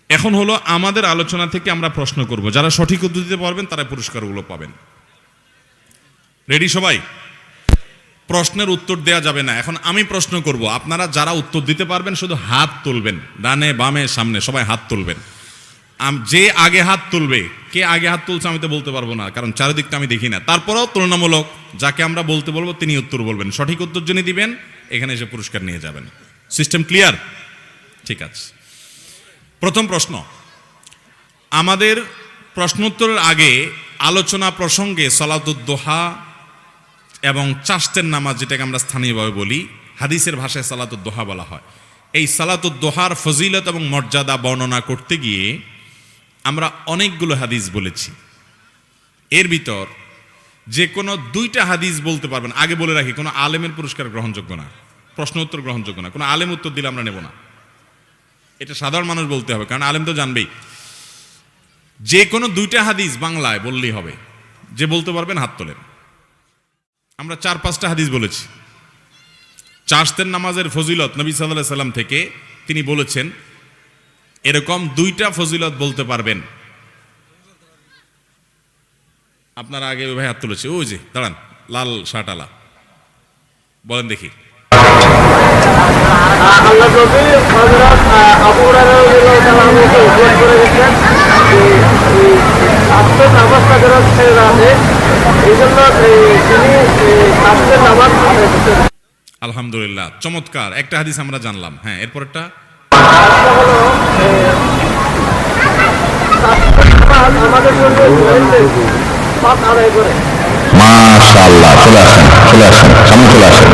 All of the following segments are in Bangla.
এখন হলো আমাদের আলোচনা থেকে আমরা প্রশ্ন করব, যারা সঠিক উত্তর দিতে পারবেন তারা পুরস্কারগুলো পাবেন। রেডি সবাই? প্রশ্নের উত্তর দেয়া যাবে না। এখন আমি প্রশ্ন করব, আপনারা যারা উত্তর দিতে পারবেন শুধু হাত তুলবেন, ডানে বামে সামনে সবাই হাত তুলবেন। যে আগে হাত তুলবে, কে আগে হাত তুলছে আমি তো বলতে পারবো না, কারণ চারিদিকটা আমি দেখি না। তারপরেও তুলনামূলক যাকে আমরা বলতে বলবো তিনি উত্তর বলবেন। সঠিক উত্তর যিনি দিবেন এখানে এসে পুরস্কার নিয়ে যাবেন। System clear? ঠিক আছে। প্রথম প্রশ্ন, আমাদের প্রশ্নোত্তরের আগে আলোচনা প্রসঙ্গে সালাতুদ দোহা এবং চাষতের নামাজ, যেটাকে আমরা স্থানীয়ভাবে বলি, হাদিসের ভাষায় সালাতুদ দোহা বলা হয়। এই সালাতুদ দোহার ফজিলত এবং মর্যাদা বর্ণনা করতে গিয়ে আমরা অনেকগুলো হাদিস বলেছি। এর ভিতর যে কোনো দুইটা হাদিস বলতে পারবেন। আগে বলে রাখি, কোনো আলেমের পুরস্কার গ্রহণযোগ্য না, প্রশ্ন উত্তর গ্রহণযোগ্য না। কোনো আলেম উত্তর দিলে আমরা নেব না, এটা সাধারণ মানুষ বলতে হবে, কারণ আলেম তো জানবেই। যে কোনো দুইটা হাদিস বাংলায় বললেই হবে। যে বলতে পারবেন হাত তোলেন। আমরা 4-5টা হাদিস বলেছি। চাষতের নামাজের ফজিলত নবী সাল্লাল্লাহু আলাইহি সাল্লাম থেকে তিনি বলেছেন, এরকম দুইটা ফজিলত বলতে পারবেন। আপনারা আগে ওই ভাই হাত তুলেছে, ওই যে দাঁড়ান, লাল শার্ট আলা, বলেন দেখি। আল্লাহ নবী হযরত আবু হুরায়রা রাদিয়াল্লাহু তাআলা আনহুকে উল্লেখ করে গেছেন যে এই সাতটা নামাজটা যারা ছেড়ে রাখে, এই জন্য তিনি সাতটা নামাজ পড়েছেন। আলহামদুলিল্লাহ, চমৎকার একটা হাদিস আমরা জানলাম। হ্যাঁ, এরপরটা হলো আমাদের জন্য পাঁচ আদায় করে। মাশাআল্লাহ, চলে আসেন, চলে আসেন, সামনে চলে আসেন।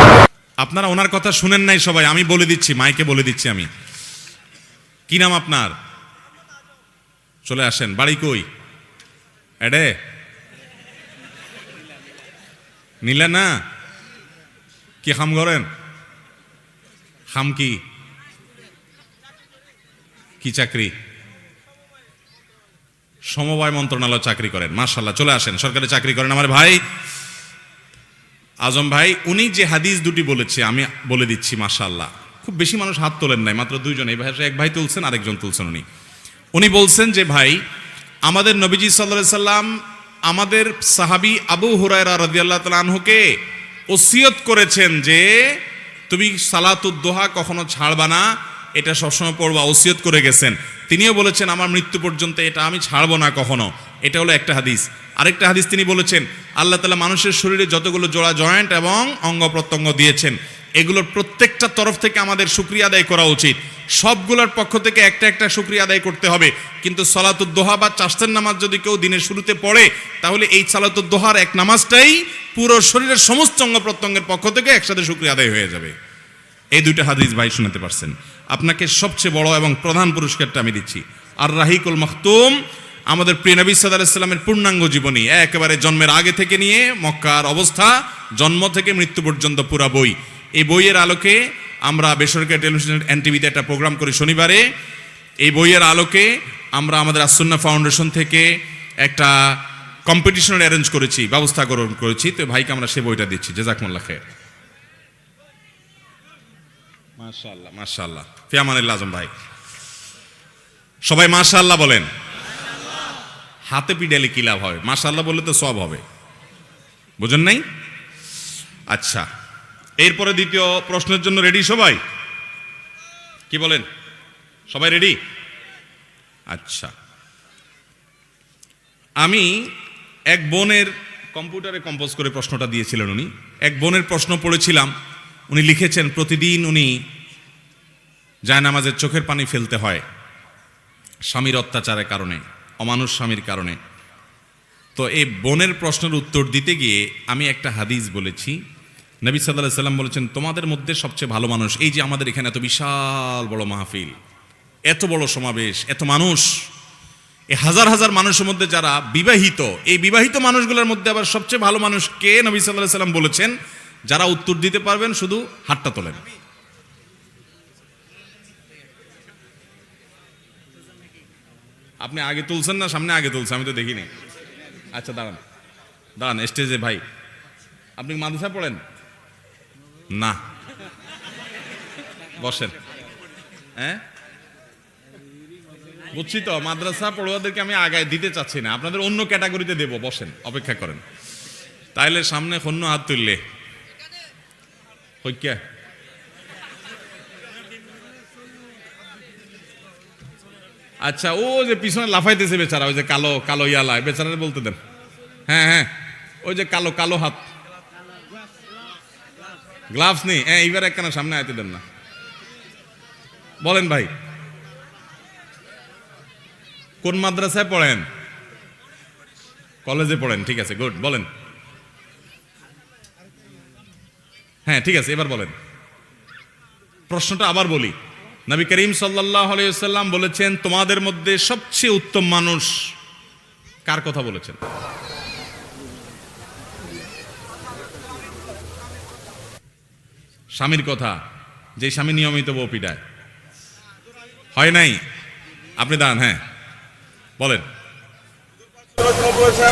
আপনারা ওনার কথা শুনেন নাই সবাই, আমি বলে দিচ্ছি, মাইকে বলে দিচ্ছি আমি। কি নাম আপনার? চলে আসেন। বাড়ি কই? এডে নিলে না? কি খাম করেন? খাম কি কি চাকরি? সমবায় মন্ত্রণালয় চাকরি করেন। মাশাআল্লাহ, চলে আসেন। সরকারি চাকরি করেন আমার ভাই আজম ভাই। উনি যে হাদিস দুটি বলেছে আমি বলে দিচ্ছি। মাশাআল্লাহ, খুব বেশি মানুষ হাত তোলেন নাই, মাত্র দুইজন। এই ভাই, এক ভাই তুলছেন, আরেকজন তুলছেন। উনি বলছেন যে ভাই, আমাদের নবীজি সাল্লাল্লাহু আলাইহি সাল্লাম আমাদের সাহাবী আবু হুরায়রা রাদিয়াল্লাহু তাআলা আনহুকে ওসিয়ত করেছেন যে তুমি সালাতুদ দোহা কখনো ছাড়বা না, এটা সবসময় পড়বা, ওসিয়ত করে গেছেন। তিনিও বলেছেন আমার মৃত্যু পর্যন্ত এটা আমি ছাড়বো না কখনো। এটা হলো একটা হাদিস। আরেকটা হাদিস তিনি বলেছেন, আল্লাহ তাআলা মানুষের শরীরে যতগুলো জোড়া জয়েন্ট এবং অঙ্গ প্রত্যঙ্গ দিয়েছেন, এগুলোর প্রত্যেকটা তরফ থেকে আমাদের শুকরিয়া আদায় করা উচিত। সবগুলোর পক্ষ থেকে একটা একটা শুকরিয়া আদায় করতে হবে। কিন্তু সালাতুদ দোহা বা চাষতের নামাজ যদি কেউ দিনের শুরুতে পড়ে, তাহলে এই সালাতুদ দোহার এক নামাজটাই পুরো শরীরের সমস্ত অঙ্গ প্রত্যঙ্গের পক্ষ থেকে একসাথে শুকরিয়া আদায় হয়ে যাবে। এই দুইটা হাদিস ভাই শোনাতে পারছেন। আপনাকে সবচেয়ে বড় এবং প্রধান পুরস্কারটা আমি দিচ্ছি। আর রাহিকুল মাখতুম, আমাদের প্রিয় নবী সাল্লাল্লাহু আলাইহি সাল্লামের পূর্ণাঙ্গ জীবনী, একেবারে জন্মের আগে থেকে নিয়ে মক্কার অবস্থা, জন্ম থেকে মৃত্যু পর্যন্ত পুরা বই। এই বইয়ের আলোকে আমরা বেসরকারি টেলিভিশন এনটিভিতে একটা প্রোগ্রাম করি শনিবারে। এই বইয়ের আলোকে আমরা আমাদের আসুন্নাহ ফাউন্ডেশন থেকে একটা কম্পিটিশনের অ্যারেঞ্জ করেছি, ব্যবস্থা গ্রহণ করেছি। তো ভাইকে আমরা সে বইটা দিচ্ছি। জাযাকুমুল্লাহ খায়র। মাশাআল্লাহ, মাশাআল্লাহ, ফি আমানিল্লাহ। আজম ভাই, সবাই মাশাআল্লাহ বলেন। হাতে পিডালে কি লাভ হবে? মাশাআল্লাহ বললে তো সব হবে, বুঝেন নাই? আচ্ছা, এরপরে দ্বিতীয় প্রশ্নের জন্য রেডি সবাই? কি বলেন, সবাই রেডি? আচ্ছা, আমি এক বোনের কম্পিউটারে কম্পোজ করে প্রশ্নটা দিয়েছিলেন উনি। এক বোনের প্রশ্ন পড়েছিলাম, উনি লিখেছেন প্রতিদিন উনি জায়নামাজের চোখের পানি ফেলতে হয় স্বামীর অত্যাচারের কারণে, অমানুষ স্বামীর কারণে। তো এই বোনের প্রশ্নের উত্তর দিতে গিয়ে আমি একটা হাদিস বলেছি। নবী সাল্লাল্লাহু আলাইহি সাল্লাম বলেছেন, তোমাদের মধ্যে সবচেয়ে ভালো মানুষ, এই যে আমাদের এখানে এত বিশাল বড় মাহফিল, এত বড় সমাবেশ, এত মানুষ, এই হাজার হাজার মানুষের মধ্যে যারা বিবাহিত, এই বিবাহিত মানুষগুলোর মধ্যে আবার সবচেয়ে ভালো মানুষ কে? নবী সাল্লাল্লাহু আলাইহি সাল্লাম বলেছেন, যারা উত্তর দিতে পারবেন শুধু হাতটা তোলেন। আপনি আগে তুলছেন না সামনে আগে তুলছেন? আমি তো দেখিনি। আচ্ছা, দাঁড়ান দাঁড়ান, স্টেজে ভাই, আপনি মাদ্রাসা পড়েন না? বসেন। হ্যাঁ, বুঝছি তো, মাদ্রাসা পড়ুয়াদেরকে আমি আগায় দিতে চাচ্ছি না, আপনাদের অন্য ক্যাটাগরিতে দেব, বসেন, অপেক্ষা করেন। তাইলে সামনে অন্য হাত তুললে হইক্যা আচ্ছা, ও যে পিছনে লাফাইতেছে বেচারা, ওই যে কালো কালো ইয়ালায়, বেচারা বলতে দেন। হ্যাঁ হ্যাঁ, ওই যে কালো কালো হাত, গ্লাভস নেই, হ্যাঁ এইবার একখানা সামনে আইতে দেন না। বলেন ভাই, কোন মাদ্রাসায় পড়েন? কলেজে পড়েন, ঠিক আছে, গুড। বলেন, হ্যাঁ ঠিক আছে, এবার বলেন। প্রশ্নটা আবার বলি, নবী করিম সাল্লাল্লাহু আলাইহি ওয়াসাল্লাম বলেছেন তোমাদের মধ্যে সবচেয়ে উত্তম মানুষ কার কথা বলেছেন? স্বামীর কথা, যে স্বামী নিয়মিত বউ পিটায়। হয় নাই? আপনি দাঁড়ান, হ্যাঁ বলেন।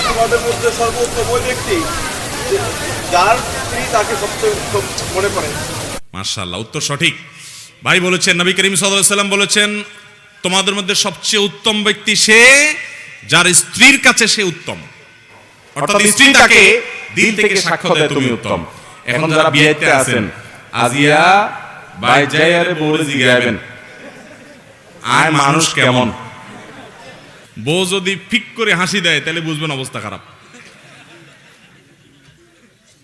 তোমাদের মধ্যে সর্বোত্তম ওই ব্যক্তি যার স্ত্রী তাকে সবচেয়ে উত্তম মনে করে। মাশাআল্লাহ, উত্তর সঠিক। ভাই বলেছেন, নবী করিম সাল্লাল্লাহু আলাইহি ওয়াসাল্লাম বলেছেন তোমাদের মধ্যে সবচেয়ে উত্তম ব্যক্তি সে যার স্ত্রীর কাছে সে উত্তম, অর্থাৎ স্ত্রী তাকে দিল থেকে সাক্ষ্য দেয় তুমি উত্তম। এখন যারা বিয়েতে আছেন, আজিয়া ভাই যাইয়ারে বউরে জিগাইবেন আয় মানুষ কেমন। বউ যদি ফিক করে হাসি দেয় তাহলে বুঝবেন অবস্থা খারাপ।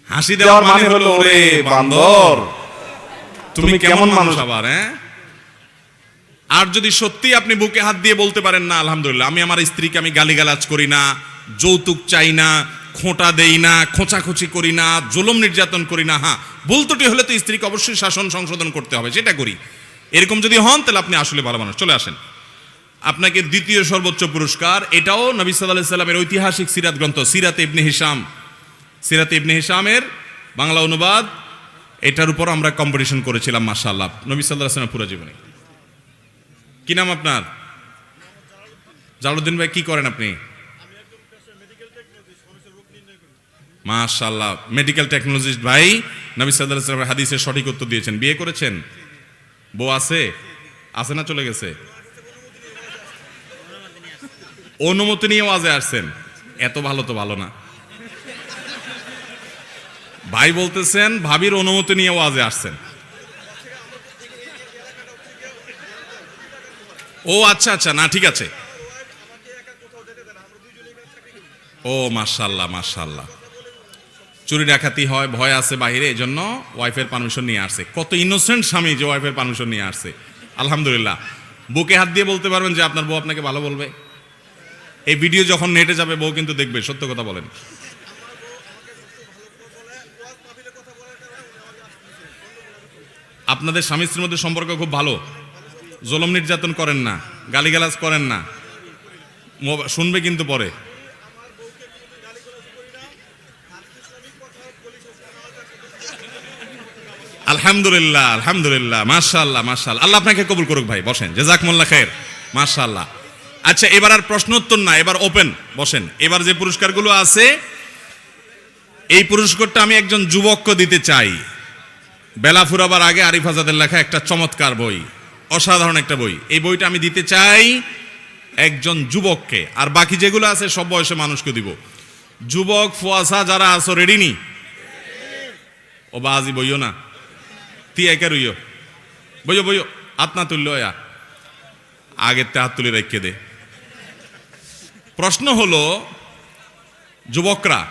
হাসি দেওয়ার মানে হলো ওরে বান্দর তুমি কেমন মানুষ আবার, হ্যাঁ। আর যদি সত্যি আপনি বুকে হাত দিয়ে বলতে পারেন না আলহামদুলিল্লাহ, আমি আমার স্ত্রীকে আমি গালিগালাজ করি না, যৌতুক চাই না, খোঁটা দেই না, খোঁচাখুচি করি না, জুলুম নির্যাতন করি না, হ্যাঁ বলতোটি হলে তো স্ত্রীকে অবশ্যই শাসন সংশোধন করতে হবে, সেটা করি, এরকম যদি হন তাহলে আপনি আসলে ভালো মানুষ। চলে আসেন, আপনাকে দ্বিতীয় সর্বোচ্চ পুরস্কার, এটাও নবী সাল্লাল্লাহু আলাইহি সাল্লামের ঐতিহাসিক সিরাত গ্রন্থ সিরাতে ইবনে হিশাম, সিরাতে ইবনে হিশামের বাংলা অনুবাদ, এটার উপর আমরা কম্পিটিশন করেছিলাম মাশাআল্লাহ নবী সাল্লাল্লাহু আলাইহি ওয়াসাল্লামের পুরো জীবনে। কি নাম আপনার? জালালউদ্দিন ভাই, কি করেন আপনি? মাশাআল্লাহ, মেডিকেল টেকনোলজিস্ট ভাই। নবী সাল্লাল্লাহু আলাইহি ওয়াসাল্লামের হাদিসের সঠিক উত্তর দিয়েছেন। বিয়ে করেছেন? বউ আছে? আছে না চলে গেছে? অনুমতি নিয়ে ওয়াজে আসছেন, এত ভালো তো ভালো না। ভাই বলতেছেন ভাবির অনুমতি নিয়ে ওয়াজে আসছেন। ও আচ্ছা আচ্ছা, না ঠিক আছে। ও মাশাআল্লাহ মাশাআল্লাহ, চুরি ডাকাতি হয়, ভয় আছে বাইরে, এই জন্য ওয়াইফের পারমিশন নিয়ে আসছে। কত ইনোসেন্ট স্বামী যে ওয়াইফের পারমিশন নিয়ে আসছে, আলহামদুলিল্লাহ। বুকে হাত দিয়ে বলতে পারবেন যে আপনার বউ আপনাকে ভালো বলবে। এই ভিডিও যখন নেটে যাবে বউ কিন্তু দেখবে, সত্য কথা বলেন। আপনাদের স্বামী স্ত্রীর মধ্যে সম্পর্ক খুব ভালো, জুলুম নির্যাতন করেন না, গালিগালাজ করেন না, শুনবে কিন্তু পরে। আলহামদুলিল্লাহ আলহামদুলিল্লাহ, মাশাআল্লাহ মাশাআল্লাহ, আল্লাহ আপনাকে কবুল করুক ভাই। বসেন, জাযাকুমুল্লাহ খাইর, মাশাআল্লাহ। আচ্ছা, এবার আর প্রশ্ন উত্তর না, এবার ওপেন, বসেন। এবার যে পুরস্কারগুলো আছে, এই পুরস্কারটা আমি একজন যুবককে দিতে চাই। বেলা ফুরাবার আগে আরিফ আজাদের লেখা একটা চমৎকার বই, অসাধারণ একটা বই, এই বইটা আমি দিতে চাই একজন যুবককে। আর বাকি যেগুলো আছে সব বয়সে মানুষকে দিব। যুবক ফুয়াশা যারা আছো রেডি নি? ও বাজি বইও না, তি একে রইও, বইও বইও, হাত না তুললো আগের তে হাত তুলে রেখে দে। প্রশ্ন হলো, যুবকরা,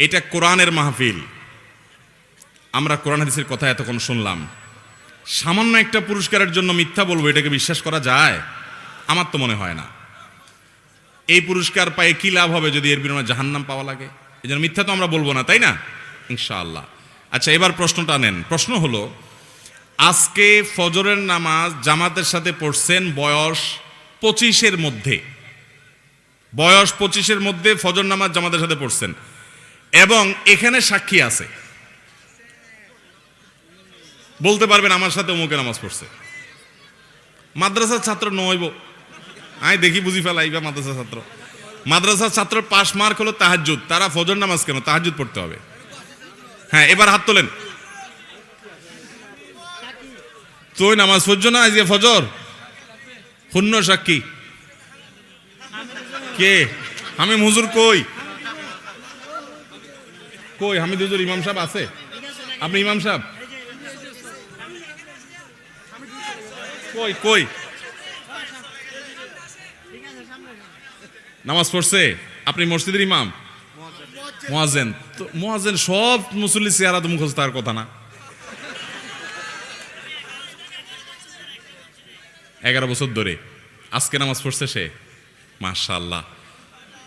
এটা কোরআনের মাহফিল, আমরা কোরআন হাদিসের কথা এতক্ষণ শুনলাম, সামান্য একটা পুরস্কারের জন্য মিথ্যা বলবো, এটাকে বিশ্বাস করা যায়? আমার তো মনে হয় না। এই পুরস্কার পায়ে কি লাভ হবে যদি এর বিনিময়ে জাহান্নাম পাওয়া লাগে? এই জন্য মিথ্যা তো আমরা বলবো না, তাই না? ইনশাআল্লাহ। আচ্ছা, এবার প্রশ্নটা নেন। প্রশ্ন হলো, আজকে ফজরের নামাজ জামাতের সাথে পড়ছেন বয়স 25-এর মধ্যে, বয়স 25-এর মধ্যে ফজর নামাজ জামাতের সাথে পড়ছেন, এবং এখানে সাক্ষী আছে, বলতে পারবেন আমার সাথে অমুকে নামাজ পড়ছে। মাদ্রাসার ছাত্র নইব, আমি দেখি বুঝি ফেলাইবা মাদ্রাসার ছাত্র। মাদ্রাসার ছাত্র পাস মার্ক হলো তাহাজ্জুদ, তারা ফজর নামাজ কেন? তাহাজ্জুদ পড়তে হবে। হ্যাঁ, এবার হাত তোলেন। তুই নামাজ পড়ছো না আজকে ফজর? শূন্য সাক্ষী কে? আমি হুজুর কই কই? হামিদ হুজুর ইমাম সাহেব আছে? আপনি ইমাম সাহেব কই কই? নামাজ পড়ছে? আপনি মসজিদের ইমাম? মুয়াজ্জিন? তো মুয়াজ্জিন সব মুসল্লি চেহারা তো মুখস্থ তার কথা না। 11 বছর ধরে আজকে নামাজ পড়ছে সে, মাশাআল্লাহ।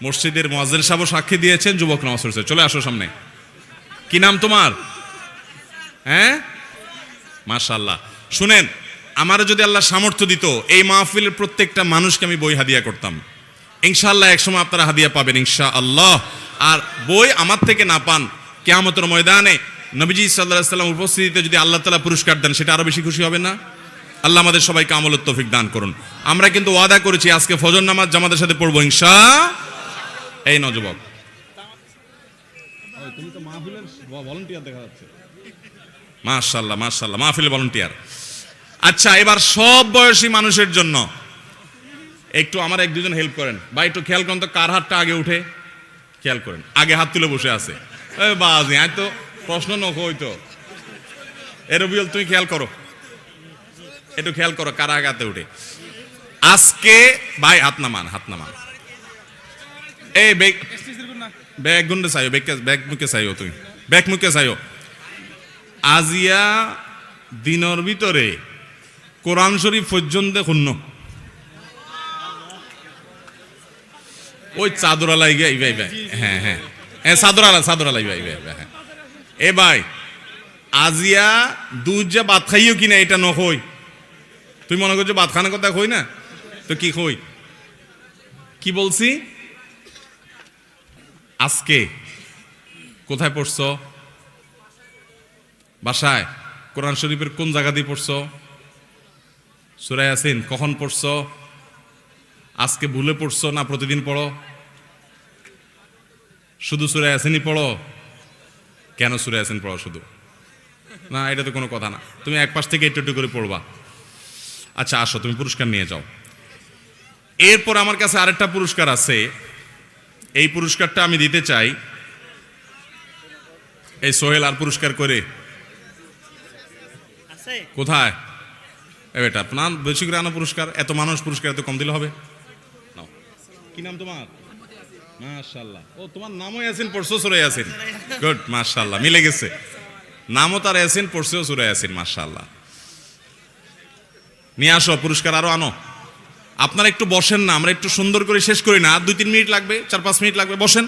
মসজিদের মুয়াজ্জিন সাহেব সাক্ষী দিয়েছেন যুবক নামাজ পড়ছে। চলে আসো সামনে। কি নাম তোমার? হ্যাঁ, মাশাআল্লাহ। শুনেন, আমার যদি আল্লাহ সামর্থ্য দিত এই মাহফিলের প্রত্যেকটা মানুষকে আমি বই হাদিয়া করতাম। ইনশাআল্লাহ একসময় আপনারা হাদিয়া পাবেন ইনশাআল্লাহ। আর বই আমার থেকে না পান, কিয়ামতের ময়দানে নবীজি সাল্লাল্লাহু আলাইহি ওয়াসাল্লাম উপস্থিতিতে যদি আল্লাহ তাআলা পুরস্কার দেন, সেটা আরো বেশি খুশি হবে না? আল্লাহ আমাদের সবাইকে আমলের তৌফিক দান করুন। আমরা কিন্তু ওয়াদা করেছি আজকে ফজর নামাজ জামাতের সাথে পড়বো এই নজবক। তুমি তো মাহফিলের ভলান্টিয়ার দেখা যাচ্ছে। মাশাআল্লাহ মাশাআল্লাহ, মাহফিলের ভলান্টিয়ার। আচ্ছা, এবার সব বয়সী মানুষের জন্য একটু আমার এক দুজন হেল্প করেন ভাই, একটু খেয়াল করেন তো কার হাতটা আগে উঠে। খেয়াল করেন, আগে হাত তুলে বসে আছে। বাজি আয় তো প্রশ্ন নকো হইতো। রবিউল তুমি খেয়াল করো, একটু খেয়াল করো কার আগে হাতে উঠে। আজকে ভাই হাত নামান, হাত নামান। এই ব্যাগ গুন্ডে চাইও, ব্যাগ মুখে চাইও, তুমি ব্যাগ মুখে চাইও। আজিয়া দিনের ভিতরে কোরআন শরীফ পর্যন্ত শূন্য। ওই চাদর আলাই গাই ভাই ভাই, হ্যাঁ হ্যাঁ হ্যাঁ, চাদর আলাই ভাই ভাই হ্যাঁ। এ ভাই আজিয়া দুধ যা ভাত খাইও কিনা এটা নকই। তুই মনে করছো ভাত খানোর কথা কই না তো কি কই? কি বলছি? আজকে কোথায় পড়ছো? বাসায়। কোরআন শরীফের কোন জায়গা দিয়ে পড়ছো? সূরা ইয়াসিন কখন পড়ছো? আজকে ভুলে পড়ছো না প্রতিদিন পড়ো? শুধু সূরা ইয়াসিনই পড়ো? কেন সূরা ইয়াসিন পড়ো শুধু? না, এটা তো কোনো কথা না। তুমি এক পাশ থেকে একটু একটু করে পড়বা। আচ্ছা আসো, তুমি পুরস্কার নিয়ে যাও। এরপর আমার কাছে আরেকটা পুরস্কার আছে। এই পুরস্কারটা আমি দিতে চাই। এই সোহেল আর পুরস্কার করে কোথায়? এটা আপনার বেশি করে আনো পুরস্কার। এত মানুষ পুরস্কার এত কম দিলে হবে? কি নাম তোমার? মাশাআল্লাহ। ও তোমার নামও ইয়াসিন, পড়ছো সূরা ইয়াসিন। গুড, মাশাআল্লাহ, মিলে গেছে। নামও তার ইয়াসিন, পড়ছেও সূরা ইয়াসিন, মাশাআল্লাহ। নিয়ে আসো পুরস্কার, আরো আনো। আপনারা একটু বসেন না, আমরা একটু সুন্দর করে শেষ করি না। 2-3 মিনিট লাগবে, 4-5 মিনিট লাগবে। বসেন,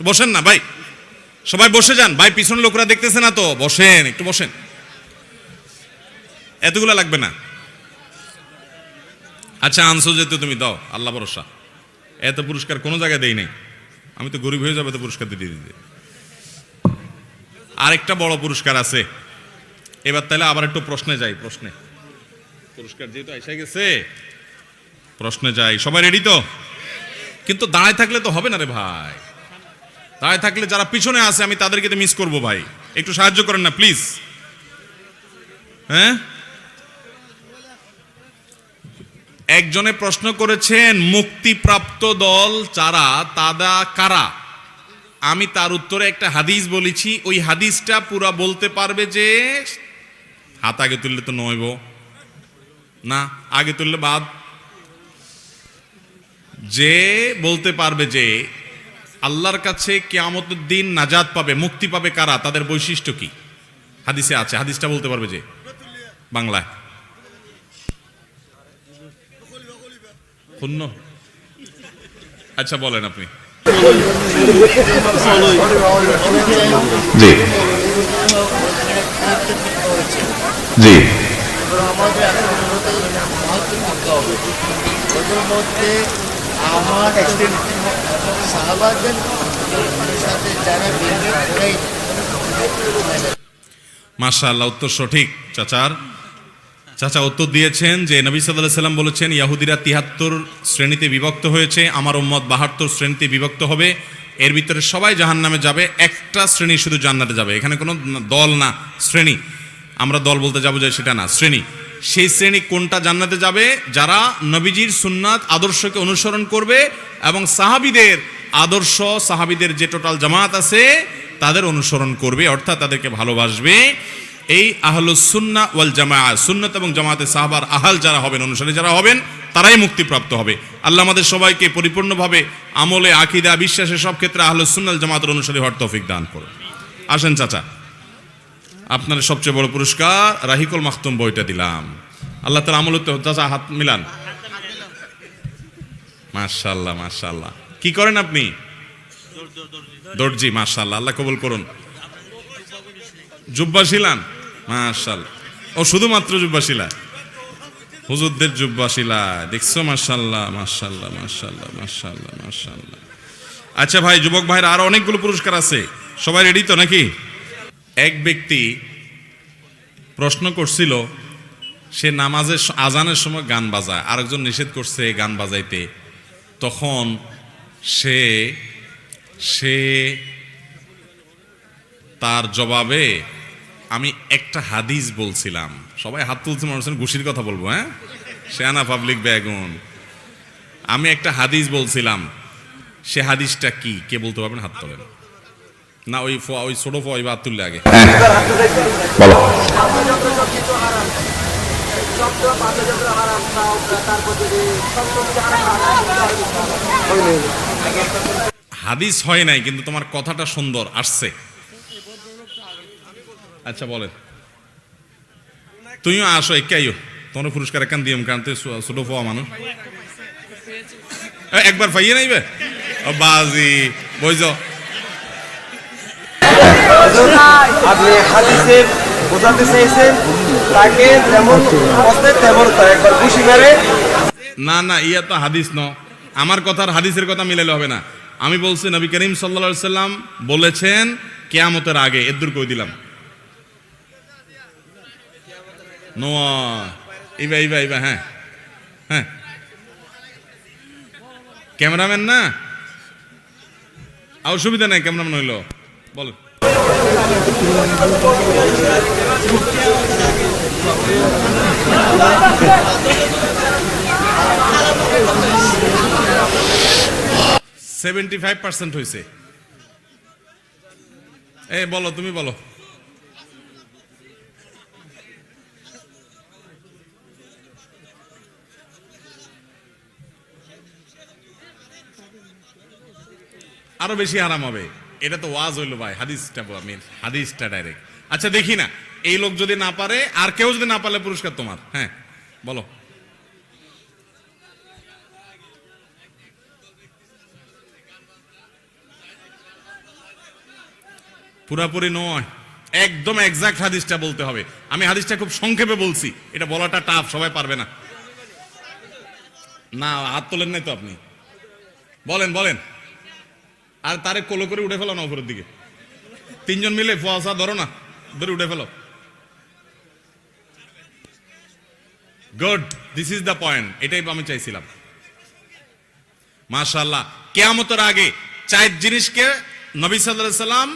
বসেন না ভাই, সবাই বসে যান ভাই। পিছন লোকরা দেখতেছে না তো, বসেন, একটু বসেন। এতগুলো লাগবে না। আচ্ছা আনছো যেহেতু তুমি দাও, আল্লাহ ভরসা। এত পুরস্কার কোনো জায়গায় দেই নাই। আমি তো গরিব হয়ে যাবো তো পুরস্কার দিতে দিতে। আরেকটা বড় পুরস্কার আছে। এবার তাহলে আবার একটু প্রশ্নে যাই। প্রশ্নে পুরস্কার যেহেতু এসে গেছে, প্রশ্নে যাই। সবাই রেডি তো? কিন্তু দাঁড়ায় থাকলে তো হবে না রে ভাই। দাঁড়ায় থাকলে যারা পিছনে আছে আমি তাদেরকে তো মিস করবো ভাই। একটু সাহায্য করেন না প্লিজ। হ্যাঁ, একজনে প্রশ্ন করেছেন মুক্তিপ্রাপ্ত দল যারা তারা কারা? আমি তার উত্তরে একটা হাদিস বলেছি। ওই হাদিসটা পুরা বলতে পারবে যে, হাত আগে তুললে তো নইব না, আগে তুললে বাদ। যে বলতে পারবে যে আল্লাহর কাছে কিয়ামতের দিন নাজাত পাবে, মুক্তি পাবে কারা, তাদের বৈশিষ্ট্য কি হাদিসে আছে, হাদিসটা বলতে পারবে যে বাংলায়। শূন্য। আচ্ছা বলেন আপনি। জি জি, মাশাআল্লাহ, উত্তর সঠিক। চাচা উত্তর দিয়েছেন যে নবী সাল্লাল্লাহু আলাইহি সাল্লাম বলেছেন ইহুদিরা 73 শ্রেণীতে বিভক্ত হয়েছে, আমার উম্মত 72 শ্রেণীতে বিভক্ত হবে। এর ভিতরে সবাই জাহান্নামে যাবে, একটা শ্রেণী শুধু জান্নাতে যাবে। এখানে কোনো দল না, শ্রেণী। আমরা দল বলতে যাবো যে সেটা না, শ্রেণী। সেই শ্রেণী কোনটা জান্নাতে যাবে? যারা নবীজির সুন্নাত আদর্শকে অনুসরণ করবে এবং সাহাবীদের আদর্শ, সাহাবীদের যে টোটাল জামাত আছে তাদের অনুসরণ করবে, অর্থাৎ তাদেরকে ভালোবাসবে। এই আহলুস সুন্নাহ ওয়াল জামাআহ, সুন্নাত এবং জামাতে সাহাবার আহাল যারা হবেন, অনুসারী যারা হবেন, তারাই মুক্তিপ্রাপ্ত হবে। আল্লাহ আমাদের সবাইকে পরিপূর্ণভাবে আমলে, আকীদা, বিশ্বাসে সব ক্ষেত্রে আহলুস সুন্নাহ জামাতের অনুসারী হওয়ার তৌফিক দান করুন। আসেন চাচা, আপনার সবচেয়ে বড় পুরস্কার রাহিকুল মাখতুম বইটা দিলাম। আল্লাহ তাআলা আমল হতে, চাচা হাত মিলান। মাশাআল্লাহ মাশাআল্লাহ। কি করেন আপনি? দর্জি। মাশাআল্লাহ, আল্লাহ কবুল করুন। জুব্বা শিলান? মাশাআল্লাহ। ও শুধুমাত্র জুব্বা শিলা? হুজুরদের জুব্বা শিলা দেখছো? মাশাআল্লাহ মাশাআল্লাহ মাশাআল্লাহ মাশাআল্লাহ মাশাআল্লাহ। আচ্ছা ভাই, যুবক ভাইরা আরো অনেকগুলো পুরস্কার আছে, সবাই রেডি তো নাকি? এক ব্যক্তি প্রশ্ন করছিল, সে নামাজের আজানের সময় গান বাজায়, আরেকজন নিষেধ করছে গান বাজাইতে। তখন সে তার জবাবে আমি একটা হাদিস বলছিলাম। সবাই হাত তুলছে, মানুষ ঘুষির কথা বলবো। হ্যাঁ, শেয়ানা পাবলিক ব্যাগুন। আমি একটা হাদিস বলছিলাম, সে হাদিসটা কি? কে বলতে পারবেন? হাত তোলেন। না, ওই ছোট ফোয়া হাত তুললে আগে। বলো। হাদিস হয় নাই, কিন্তু তোমার কথাটা সুন্দর আসছে। আচ্ছা বলেন, তুমিও আসো, একাইও তোমার পুরস্কার একান দিও, কারণ তুই ছোট ফোয়া মানুষ। একবার পাইয়ে নাইবে বাজি বইজ। আপনি হাদিসের বোঝাতে চেয়েছেন তাকে যেমন পথে তেমন তা একবার খুশি মেরে। না না, ইয়া তো হাদিস ন, আমার কথার হাদিসের কথা মিলাইলে হবে না। আমি বলছি নবী করিম সাল্লাল্লাহু আলাইহি সাল্লাম বলেছেন কিয়ামতের আগে, এদুর কই দিলাম। নোয়া ইবা ইবা ইবা। হ্যাঁ হ্যাঁ, ক্যামেরাম্যান না, অসুবিধা নাই, ক্যামেরাম্যান হইলো। বলেন। $75% হয়েছে। এই বলো, তুমি বলো। আরো বেশি হারাম হবে। এটা তো ওয়াজ হইলো ভাই, হাদিসটা আমি হাদিসটা ডাইরেক্ট। আচ্ছা দেখি না, এই লোক যদি না পারে, আর কেউ যদি না পারলে পুরস্কার তোমার। হ্যাঁ বলো। পুরাপুরি নয়, একদম এক্সাক্ট হাদিসটা বলতে হবে। আমি হাদিসটা খুব সংক্ষেপে বলছি, এটা বলাটা টাফ, সবাই পারবে না। না, হাত তোলেন নাই তো আপনি। বলেন বলেন। আর তারে কোলো করে উঠে ফেলো না উপরের দিকে, তিনজন মিলে ফোয়াশা ধরো না, ধরে উঠে ফেলো। Good, this is the point, এটাই আমি চাইছিলাম। মাশাআল্লাহ। কিয়ামতের আগে 4 জিনিসকে নবী সাল্লাল্লাহু আলাইহি সাল্লাম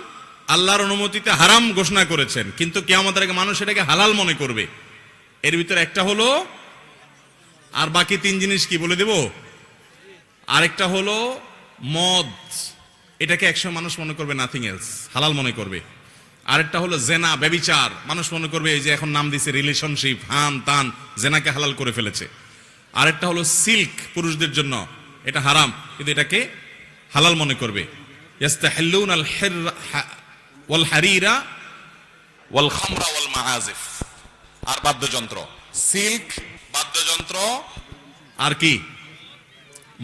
আল্লাহর অনুমতিতে হারাম ঘোষণা করেছেন, কিন্তু কিয়ামতের আগে মানুষ এটাকে হালাল মনে করবে। এর ভিতরে একটা হলো, আর বাকি 3 জিনিস কি বলে দেব? আরেকটা হলো মদ, এটাকে একসময় মানুষ মনে করবে নাথিং এলস, হালাল মনে করবে। আরেকটা হলো জেনা, ব্যভিচার, মানুষ মনে করবে এই যে এখন নাম দিছে রিলেশনশিপ, হান তান, জেনাকে হালাল করে ফেলেছে। আরেকটা হলো সিল্ক, পুরুষদের জন্য এটা হারাম, কিন্তু এটাকে হালাল মনে করবে। ইয়াস্তাহিল্লুন আল হিররা ওয়াল হারিরা ওয়াল খামরা ওয়াল মাআজিফ। আর বাদ্যযন্ত্র, সিল্ক, বাদ্যযন্ত্র, আর কি?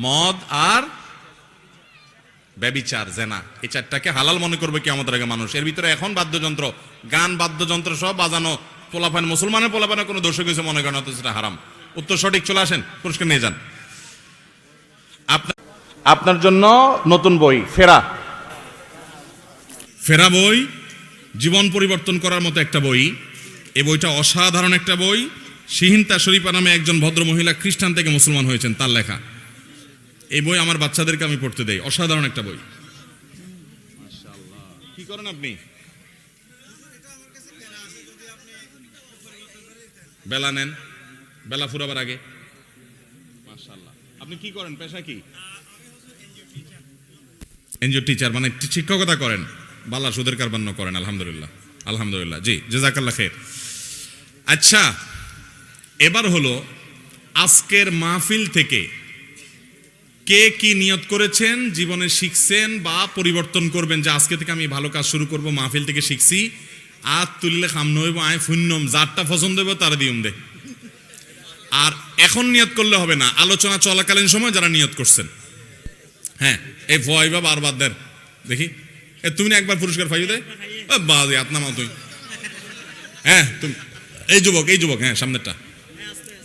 মদ আর ব্যভিচার, জেনা, এই 4টাকে হালাল মনে করবে কিয়ামতের আগে মানুষ। এর ভিতরে এখন বাদ্যযন্ত্র, গান বাদ্যযন্ত্র সব বাজানো, পোলাপান, মুসলমানের পোলাপানের কোনো দোষ কিছু মনে করেন, সেটা হারাম। উত্তর সঠিক, চলে আসেন, পুরস্কার নিয়ে যান। আপনার জন্য নতুন বই ফেরা। ফেরা বই জীবন পরিবর্তন করার মতো একটা বই। এই বইটা অসাধারণ একটা বই। সিহিন্তা শরীফা নামে একজন ভদ্র মহিলা খ্রিস্টান থেকে মুসলমান হয়েছেন, তার লেখা এই বই। আমার বাচ্চাদেরকে আমি পড়তে দেই, অসাধারণ একটা বই। কি করেন আপনি? বেলা নেন। বেলা ফুরাবার আগে। মাশাআল্লাহ। আপনি কি করেন, পেশা কি? এনজিও টিচার, মানে শিক্ষকতা করেন। বালা সুদের কারবান্ন করেন, আলহামদুলিল্লাহ আলহামদুলিল্লাহ। জি, জাযাকাল্লাহ খাইর। আচ্ছা, এবার হলো আজকের মাহফিল থেকে কে কি নিয়ত করেছেন, জীবনে শিখছেন বা পরিবর্তন করবেন যে আজকে থেকে আমি ভালো কাজ শুরু করব, মাহফিল থেকে শিখছি, আর তুললে খাম নইব, আয় ফুন্নম, যারটা পছন্দ হইব তারা দিউম দে। আর এখন নিয়ত করলে হবে না, আলোচনা চলাকালীন সময় যারা নিয়ত করছেন, হ্যাঁ, এই ভয়বা বারবার দেন দেখি। তুমি না একবার পুরস্কার পাইও দে বাজে আপনার তুই। হ্যাঁ তুমি, এই যুবক, হ্যাঁ সামনেরটা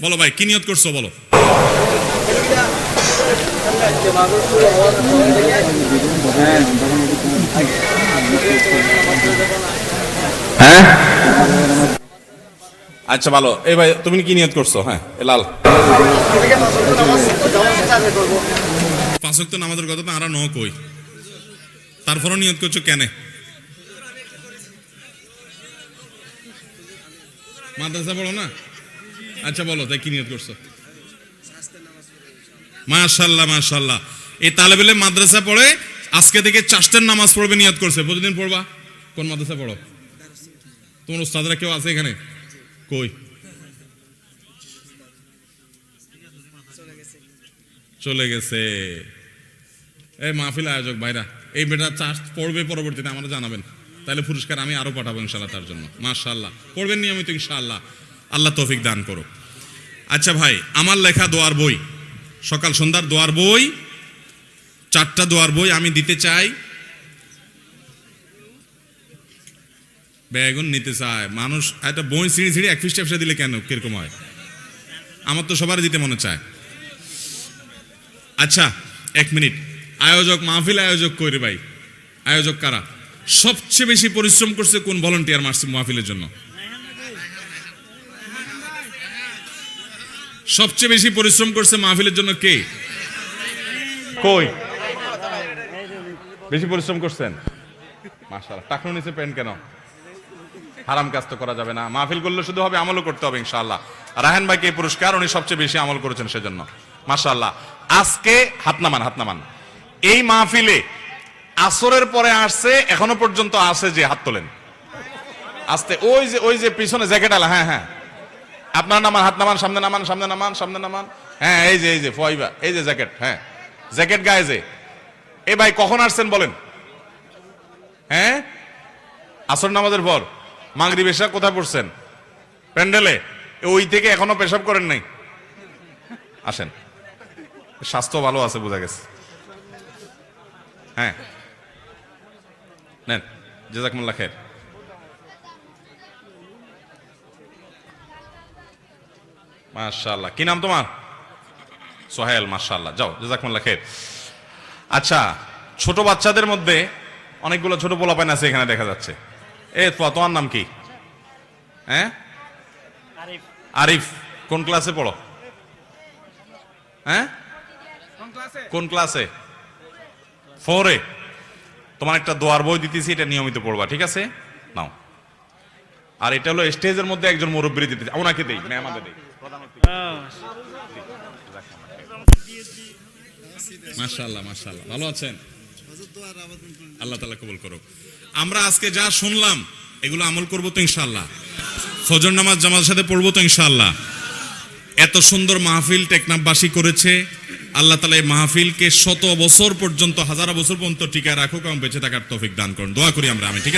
বলো ভাই, কি নিয়ত করছো বলো। হ্যাঁ, আচ্ছা ভালো। এই ভাই তুমি কি নিয়ত করছো? হ্যাঁ, লাল 5 ওয়াক্ত নামাজের কথা তো আমরা ন কই, তারপরও নিয়ত করছো কেন? মাদ্রাসা পড়ো না? আচ্ছা বলো, তাই কি নিয়ত করছো? মাশাআল্লাহ মাশাআল্লাহ। এই তালেব ইলম মাদ্রাসা পড়ে, আজকে থেকে 4টার নামাজ পড়বে নিয়ত করছে। প্রতিদিন পড়বা? কোন মাদ্রাসা পড়ো? তোমার উস্তাদরা কেউ আছে এখানে? কই? চলে গেছে। এই মাহফিল আয়োজক ভাইরা, এই বেটা চার্জ পড়বে পরবর্তীতে আমাদের জানাবেন, তাহলে পুরস্কার আমি আরো পাঠাবো ইনশাআল্লাহ তার জন্য। মাশাআল্লাহ, পড়বেন নিয়মিত ইনশাআল্লাহ, আল্লাহ তৌফিক দান করো। আচ্ছা ভাই, আমার লেখা দোয়ার বই, সকাল সন্ধ্যার দোয়ার বই, 4টা দোয়ার বই আমি দিতে চাই। বেগুন নিতে চায় মানুষ, একটা বই ছিঁড়ি ছিঁড়ি 1 পৃষ্ঠা দিলে কেন কিরকম হয়? আমার তো সবার দিতে মনে চায়। আচ্ছা 1 মিনিট, আয়োজক, মাহফিল আয়োজক কইরে ভাই, আয়োজক কারা? সবচেয়ে বেশি পরিশ্রম করছে কোন ভলান্টিয়ার মাহফিলের জন্য? সবচেয়ে বেশি পরিশ্রম করছে মাহফিলের জন্য কে? কই বেশি পরিশ্রম করছেন? মাশাআল্লাহ। টাকনো নিচে পেন কেন? হারাম কাজ তো করা যাবে না, মাহফিল করলে শুধু হবে, আমলও করতে হবে ইনশাআল্লাহ। রায়হান ভাইকে এই পুরস্কার, উনি সবচেয়ে বেশি আমল করেছেন সেজন্য মাশাআল্লাহ। আজকে হাত নামান। এই মাহফিলে আসরের পরে আসছে, এখনো পর্যন্ত আছে যে, হাত তোলেন আস্তে। ওই যে পিছনে জ্যাকেট আলা, হ্যাঁ আপনার নামান, হাত নামান, সামনে নামান। হ্যাঁ এই যে ফয়বা, এই যে জ্যাকেট, হ্যাঁ জ্যাকেট গায়ে যে। এই ভাই কখন আসছেন বলেন? হ্যাঁ, আসর নামাজের পর। মাগরিব এশা কোথায় পড়ছেন? প্যান্ডেলে। ওই থেকে এখনো পেশাব করেন নাই? আসেন, স্বাস্থ্য ভালো আছে বোঝা গেছে। হ্যাঁ নেন, জাযাকুমুল্লাহ খাইর। মাশাআল্লাহ। কি নাম তোমার? সোহেল। মাশাআল্লাহ, যাও, জাযাকুমুল্লাহ খাইর। আচ্ছা, ছোট বাচ্চাদের মধ্যে অনেকগুলো ছোট পোলাপাইন আছে এখানে দেখা যাচ্ছে। তোমার নাম কি? হ্যাঁ, আরিফ। কোন ক্লাসে পড়ো? হ্যাঁ, কোন ক্লাসে? 4-এ। তোমার একটা দোয়ার বই দিতেছি, এটা নিয়মিত পড়বা, ঠিক আছে? নাও। আর এটা হলো স্টেজের মধ্যে একজন মুরব্বী দিতেছি, ওনাকে দেই, আমাদের দেই। মাশাআল্লাহ মাশাআল্লাহ, ভালো আছেন? আল্লাহ তাআলা কবুল করুক। আমরা আজকে যা শুনলাম এগুলো আমল করব তো ইনশাআল্লাহ। ফজর নামাজ জামাতের সাথে পড়বো তো ইনশাআল্লাহ। এত সুন্দর মাহফিল টেকনাফবাসী করেছে, আল্লাহ তাআলা এই মাহফিলকে 100 বছর পর্যন্ত, 1000 বছর পর্যন্ত টিকায় রাখুক এবং বেঁচে থাকার তৌফিক দান করুন। দোয়া করি আমরা। আমি ঠিক